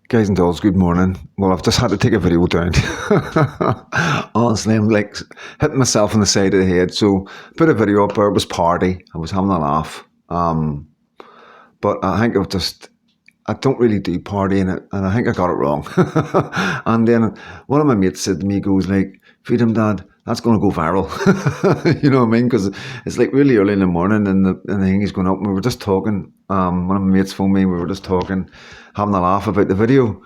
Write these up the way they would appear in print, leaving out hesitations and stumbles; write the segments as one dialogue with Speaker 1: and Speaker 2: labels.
Speaker 1: Guys and dolls, good morning. Well, I've just had to take a video down. Honestly, I'm like hitting myself on the side of the head. So, put a video up there. It was party. I was having a laugh. But I think I don't really do partying it, and I think I got it wrong. And then one of my mates said to me, goes like, "Freedom, Dad, that's going to go viral." You know what I mean? Because it's like really early in the morning, and the thing is going up. And we were just talking. One of my mates phoned me. We were just talking, having a laugh about the video,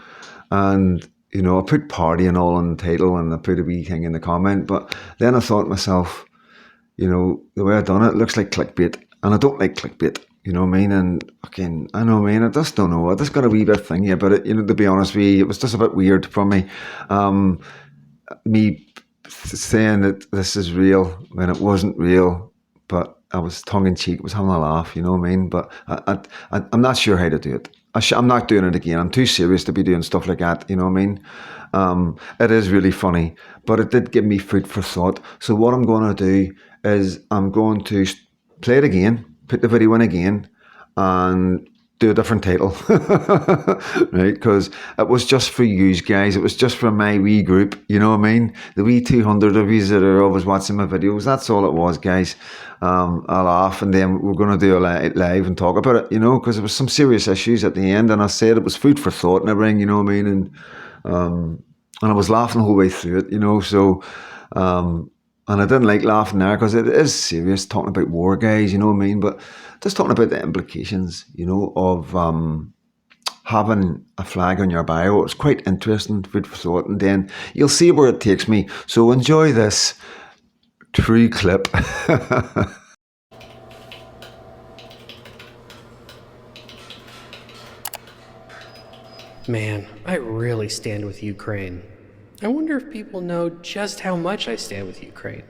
Speaker 1: and I put party and all in the title, and I put a wee thing in the comment. But then I thought to myself, the way I done it looks like clickbait, and I don't like clickbait. You know what I mean? And fucking, I know, man, I just don't know. I just got a wee bit thingy about it. To be honest with you, it was just a bit weird for me. Me saying that this is real when it wasn't real, but I was tongue in cheek, was having a laugh. You know what I mean? But I'm not sure how to do it. I'm not doing it again. I'm too serious to be doing stuff like that. You know what I mean? It is really funny, but it did give me food for thought. So what I'm going to do is I'm going to play it again, put the video in again, and do a different title, right? Because it was just for you guys. It was just for my wee group. You know what I mean? The wee 200 of you that are always watching my videos. That's all it was, guys. I'll laugh, and then we're going to do a live and talk about it, because there was some serious issues at the end, and I said it was food for thought and everything, you know what I mean? And I was laughing the whole way through it, so... And I didn't like laughing there because it is serious, talking about war, guys, you know what I mean? But just talking about the implications, of having a flag on your bio. It's quite interesting, food for thought. And then you'll see where it takes me. So enjoy this true clip.
Speaker 2: Man, I really stand with Ukraine. I wonder if people know just how much I stand with Ukraine.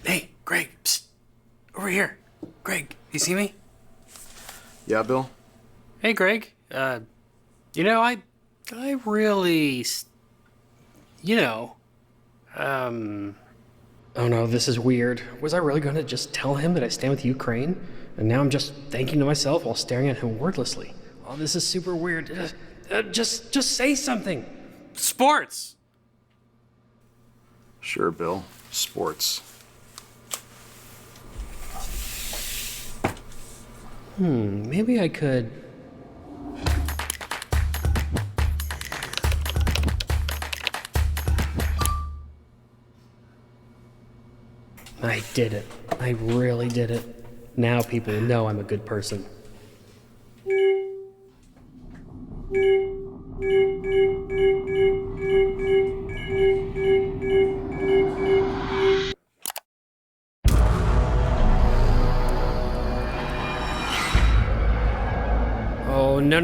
Speaker 2: Hey, Greg, psst, over here. Greg, you see me?
Speaker 3: Yeah, Bill?
Speaker 2: Hey, Greg, I really, oh no, this is weird. Was I really going to just tell him that I stand with Ukraine? And now I'm just thinking to myself while staring at him wordlessly. Oh, this is super weird. Just say something. Sports.
Speaker 3: Sure, Bill. Sports.
Speaker 2: Maybe I could... I did it. I really did it. Now people know I'm a good person. Oh, no.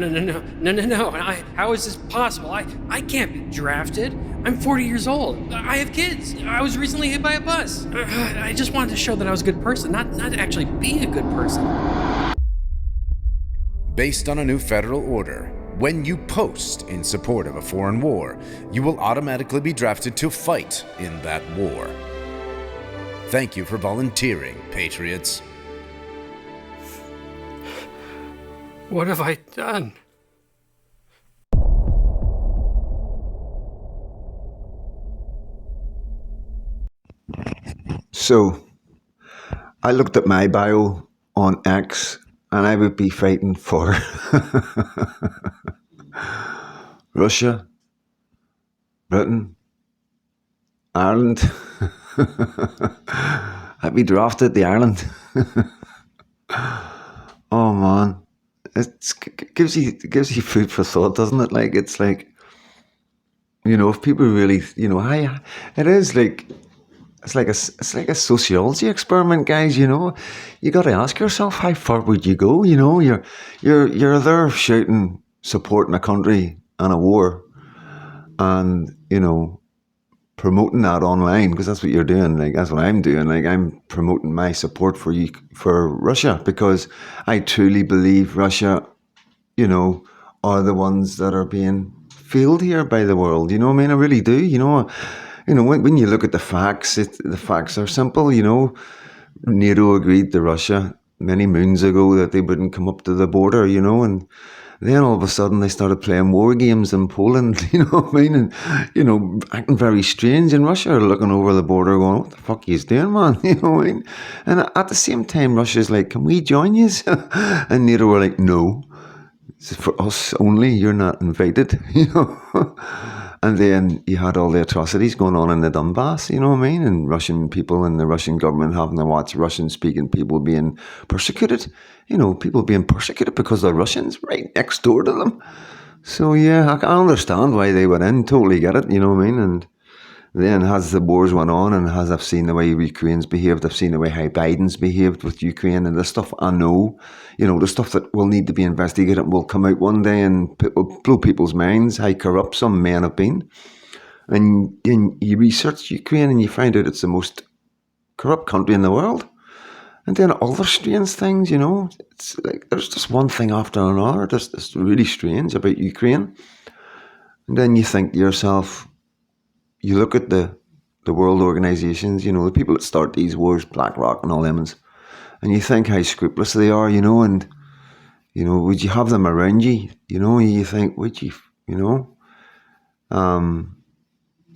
Speaker 2: How is this possible? I can't be drafted. I'm 40 years old. I have kids. I was recently hit by a bus. I just wanted to show that I was a good person, not actually be a good person.
Speaker 4: Based on a new federal order, when you post in support of a foreign war, you will automatically be drafted to fight in that war. Thank you for volunteering, patriots.
Speaker 2: What have I done?
Speaker 1: So, I looked at my bio on X, and I would be fighting for Russia, Britain, Ireland. I'd be drafted to Ireland. Oh man, it gives you food for thought, doesn't it? Like it's like, if people really, it is like. It's like a sociology experiment, guys. You got to ask yourself, how far would you go? You're there shouting, supporting a country and a war, and promoting that online, because that's what you're doing. Like that's what I'm doing. Like I'm promoting my support for Russia, because I truly believe Russia, are the ones that are being failed here by the world. You know what I mean? I really do. When you look at the facts, the facts are simple. NATO agreed to Russia many moons ago that they wouldn't come up to the border, and then all of a sudden they started playing war games in Poland, you know what I mean? And, acting very strange. And Russia are looking over the border going, what the fuck are you doing, man? You know what I mean? And at the same time, Russia's like, can we join you? And NATO were like, no. It's for us only, you're not invited, And then you had all the atrocities going on in the Donbass, you know what I mean? And Russian people and the Russian government having to watch Russian speaking people being persecuted, people being persecuted because they're Russians right next door to them. So yeah, I understand why they went in, totally get it, you know what I mean? And then as the wars went on and as I've seen the way Ukraine's behaved, I've seen the way how Biden's behaved with Ukraine and the stuff I know, the stuff that will need to be investigated and will come out one day and will blow people's minds how corrupt some men have been. And then you research Ukraine and you find out it's the most corrupt country in the world. And then other strange things, it's like there's just one thing after another that's really strange about Ukraine. And then you think to yourself, you look at the world organisations, the people that start these wars, BlackRock and all them, and you think how scrupulous they are, and, would you have them around you? You think, would you, you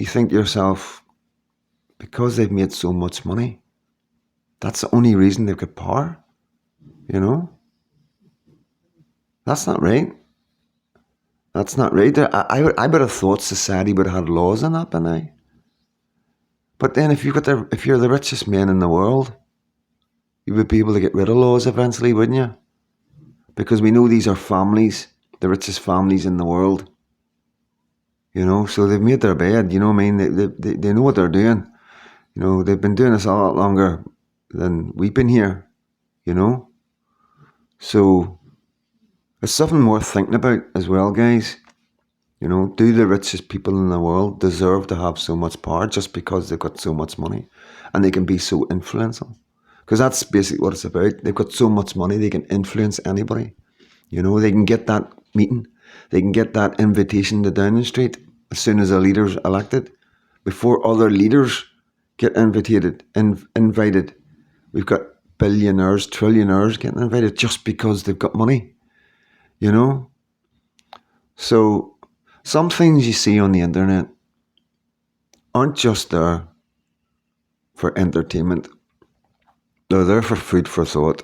Speaker 1: think to yourself, because they've made so much money, that's the only reason they've got power, That's not right. That's not right. I would have thought society would have had laws on that by now. But then if you're the richest man in the world, you would be able to get rid of laws eventually, wouldn't you? Because we know these are families, the richest families in the world. So they've made their bed, you know what I mean? They know what they're doing. They've been doing this a lot longer than we've been here, So it's something worth thinking about as well, guys. Do the richest people in the world deserve to have so much power just because they've got so much money and they can be so influential? Because that's basically what it's about. They've got so much money, they can influence anybody. They can get that meeting. They can get that invitation to Downing Street as soon as a leader's elected. Before other leaders get invited. We've got billionaires, trillionaires getting invited just because they've got money. So some things you see on the internet aren't just there for entertainment. They're there for food for thought.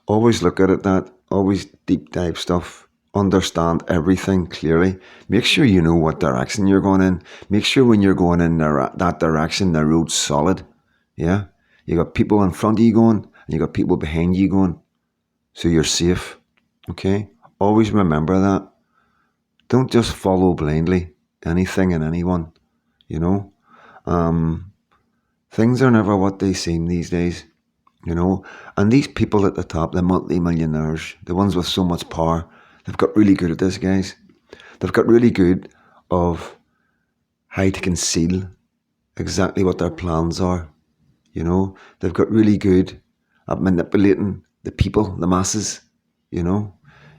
Speaker 1: Always look at it that. Always deep dive stuff. Understand everything clearly. Make sure you know what direction you're going in. Make sure when you're going in that direction, the road's solid. Yeah? You got people in front of you going, and you got people behind you going. So you're safe. Okay? Always remember that. Don't just follow blindly anything and anyone, Things are never what they seem these days, And these people at the top, the multi-millionaires, the ones with so much power, they've got really good at this, guys. They've got really good of how to conceal exactly what their plans are, They've got really good at manipulating the people, the masses, You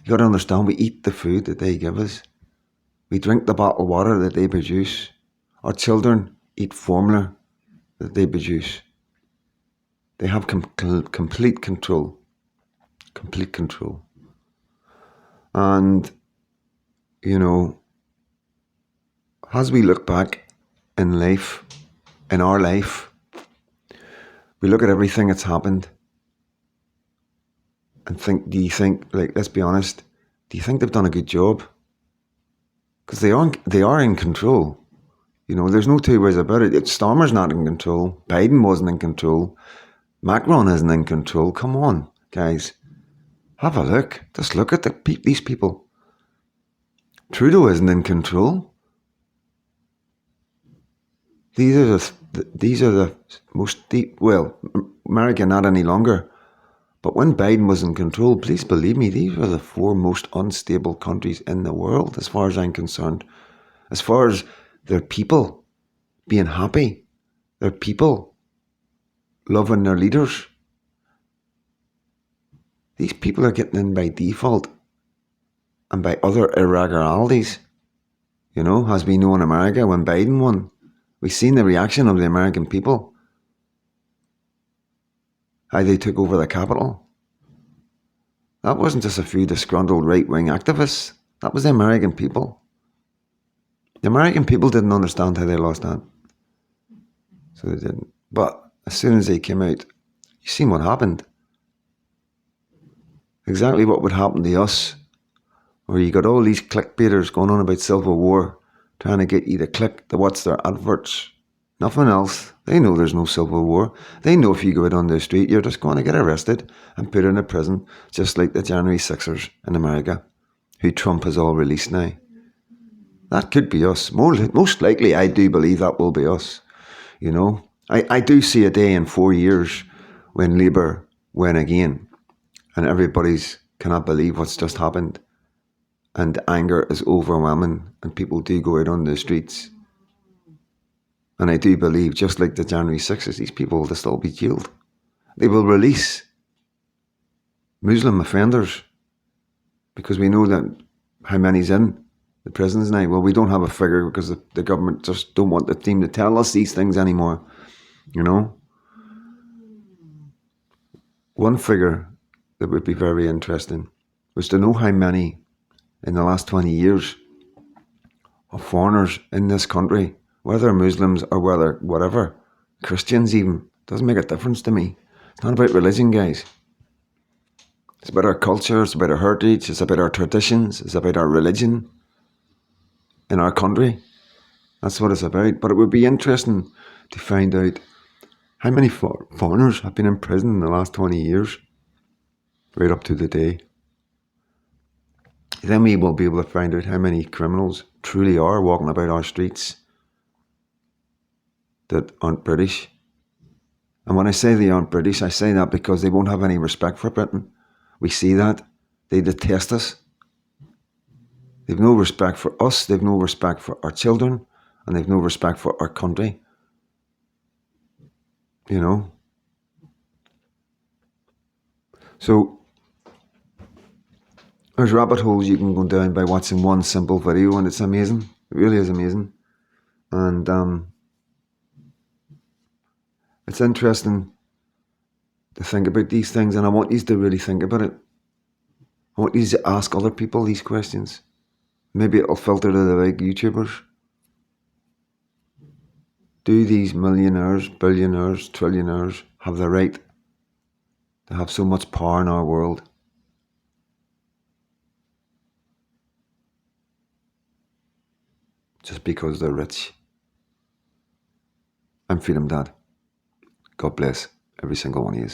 Speaker 1: got to understand, we eat the food that they give us. We drink the bottled water that they produce. Our children eat formula that they produce. They have complete control. Complete control. And, as we look back in life, in our life, we look at everything that's happened and think, let's be honest, do you think they've done a good job? Because they are in control. There's no two ways about it. Starmer's not in control. Biden wasn't in control. Macron isn't in control. Come on, guys. Have a look. Just look at these people. Trudeau isn't in control. These are the most deep. Well, America not any longer. But when Biden was in control, please believe me, these were the four most unstable countries in the world, as far as I'm concerned. As far as their people being happy, their people loving their leaders. These people are getting in by default and by other irregularities. As we know in America, when Biden won, we've seen the reaction of the American people. how they took over the capital. That wasn't just a few disgruntled right-wing activists. That was the American people. The American people didn't understand how they lost that. So they didn't. But as soon as they came out, you seen what happened. Exactly what would happen to us, where you got all these clickbaiters going on about civil war, trying to get you to click to watch their adverts. Nothing else. They know there's no civil war. They know if you go out on the street, you're just going to get arrested and put in a prison, just like the January 6ers in America, who Trump has all released now. That could be us. Most likely, I do believe that will be us. You know, I do see a day in 4 years when Labour win again, and everybody's cannot believe what's just happened, and anger is overwhelming, and people do go out on the streets. And I do believe, just like the January 6th, these people will still be jailed. They will release Muslim offenders, because we know that how many's in the prisons now. Well, we don't have a figure because the government just don't want the team to tell us these things anymore. You know? One figure that would be very interesting was to know how many in the last 20 years of foreigners in this country, whether Muslims or whether whatever, Christians even, doesn't make a difference to me. It's not about religion, guys. It's about our culture, it's about our heritage, it's about our traditions, it's about our religion in our country. That's what it's about. But it would be interesting to find out how many foreigners have been in prison in the last 20 years, right up to the day. Then we will be able to find out how many criminals truly are walking about our streets that aren't British. And when I say they aren't British, I say that because they won't have any respect for Britain. We see that. They detest us. They've no respect for us, they've no respect for our children, and they've no respect for our country. You know? So, there's rabbit holes you can go down by watching one simple video, and it's amazing. It really is amazing. And it's interesting to think about these things, and I want you to really think about it. I want you to ask other people these questions. Maybe it'll filter to the big YouTubers. Do these millionaires, billionaires, trillionaires have the right to have so much power in our world? Just because they're rich. I'm Freedom Dad. God bless every single one of you.